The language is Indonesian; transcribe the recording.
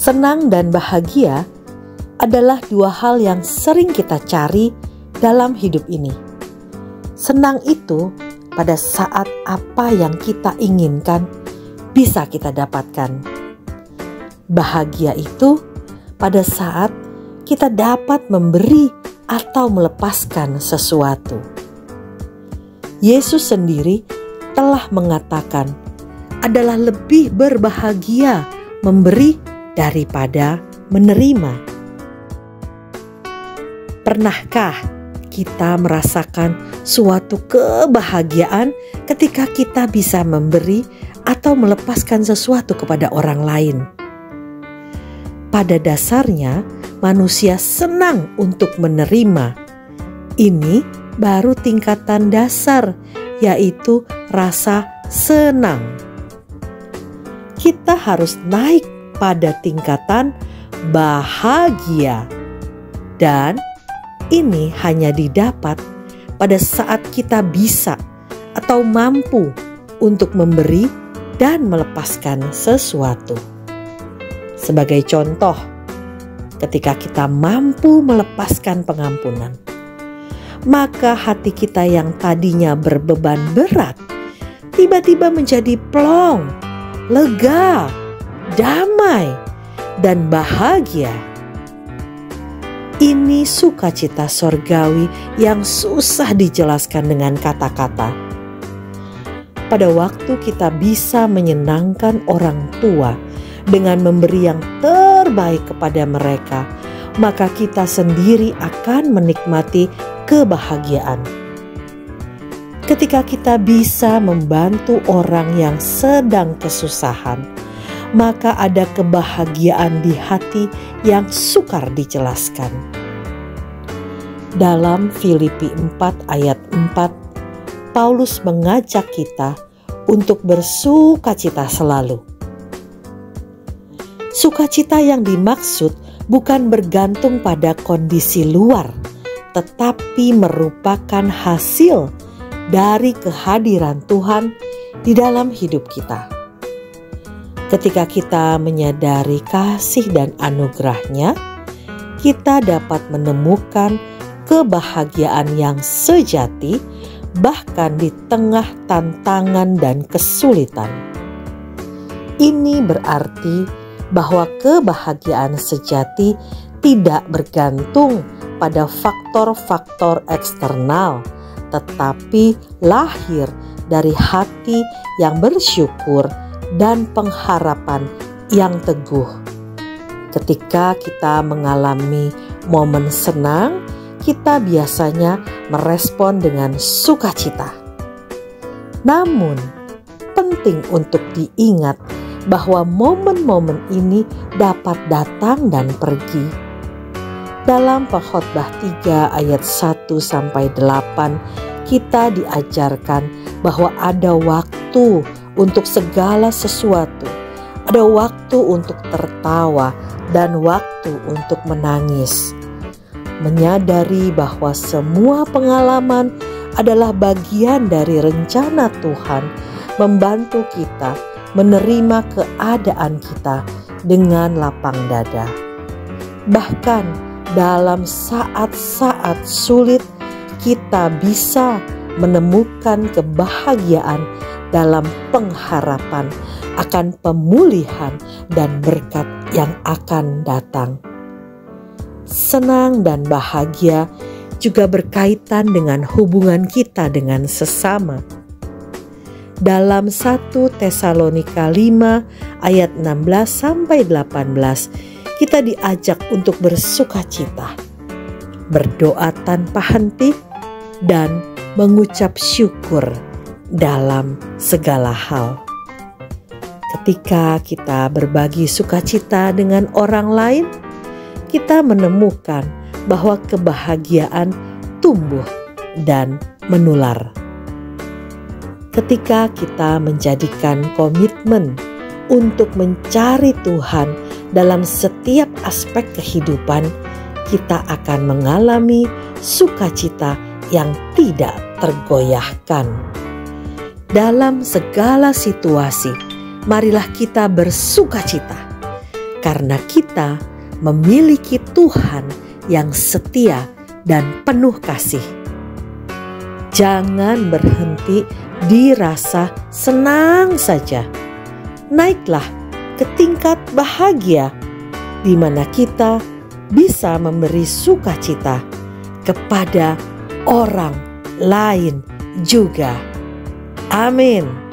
Senang dan bahagia adalah dua hal yang sering kita cari dalam hidup ini. Senang itu pada saat apa yang kita inginkan bisa kita dapatkan. Bahagia itu pada saat kita dapat memberi atau melepaskan sesuatu. Yesus sendiri telah mengatakan adalah lebih berbahagia memberi daripada menerima. Pernahkah kita merasakan suatu kebahagiaan ketika kita bisa memberi atau melepaskan sesuatu kepada orang lain? Pada dasarnya, manusia senang untuk menerima. Ini baru tingkatan dasar, yaitu rasa senang. Kita harus naik pada tingkatan bahagia. Dan ini hanya didapat pada saat kita bisa atau mampu untuk memberi dan melepaskan sesuatu. Sebagai contoh, ketika kita mampu melepaskan pengampunan, maka hati kita yang tadinya berbeban berat tiba-tiba menjadi plong, lega, damai, dan bahagia. Ini sukacita sorgawi yang susah dijelaskan dengan kata-kata. Pada waktu kita bisa menyenangkan orang tua dengan memberi yang terbaik kepada mereka, maka kita sendiri akan menikmati kebahagiaan. Ketika kita bisa membantu orang yang sedang kesusahan, maka ada kebahagiaan di hati yang sukar dijelaskan. Dalam Filipi 4 ayat 4, Paulus mengajak kita untuk bersukacita selalu. Sukacita yang dimaksud bukan bergantung pada kondisi luar, tetapi merupakan hasil dari kehadiran Tuhan di dalam hidup kita. Ketika kita menyadari kasih dan anugerah-Nya, kita dapat menemukan kebahagiaan yang sejati bahkan di tengah tantangan dan kesulitan. Ini berarti bahwa kebahagiaan sejati tidak bergantung pada faktor-faktor eksternal, tetapi lahir dari hati yang bersyukur dan pengharapan yang teguh. Ketika kita mengalami momen senang, kita biasanya merespon dengan sukacita. Namun, penting untuk diingat bahwa momen-momen ini dapat datang dan pergi. Dalam Pengkhotbah 3 ayat 1-8, kita diajarkan bahwa ada waktu untuk segala sesuatu. Ada waktu untuk tertawa dan waktu untuk menangis. Menyadari bahwa semua pengalaman adalah bagian dari rencana Tuhan membantu kita menerima keadaan kita dengan lapang dada. Bahkan dalam saat-saat sulit, kita bisa menemukan kebahagiaan dalam pengharapan akan pemulihan dan berkat yang akan datang. Senang dan bahagia juga berkaitan dengan hubungan kita dengan sesama. Dalam 1 Tesalonika 5 ayat 16-18, kita diajak untuk bersukacita, berdoa tanpa henti, dan mengucap syukur dalam segala hal. Ketika kita berbagi sukacita dengan orang lain, kita menemukan bahwa kebahagiaan tumbuh dan menular. Ketika kita menjadikan komitmen untuk mencari Tuhan dalam setiap aspek kehidupan, kita akan mengalami sukacita yang tidak tergoyahkan. Dalam segala situasi, marilah kita bersukacita, karena kita memiliki Tuhan yang setia dan penuh kasih. Jangan berhenti di rasa senang saja. Naiklah ke tingkat bahagia, di mana kita bisa memberi sukacita kepada orang lain juga. Amin.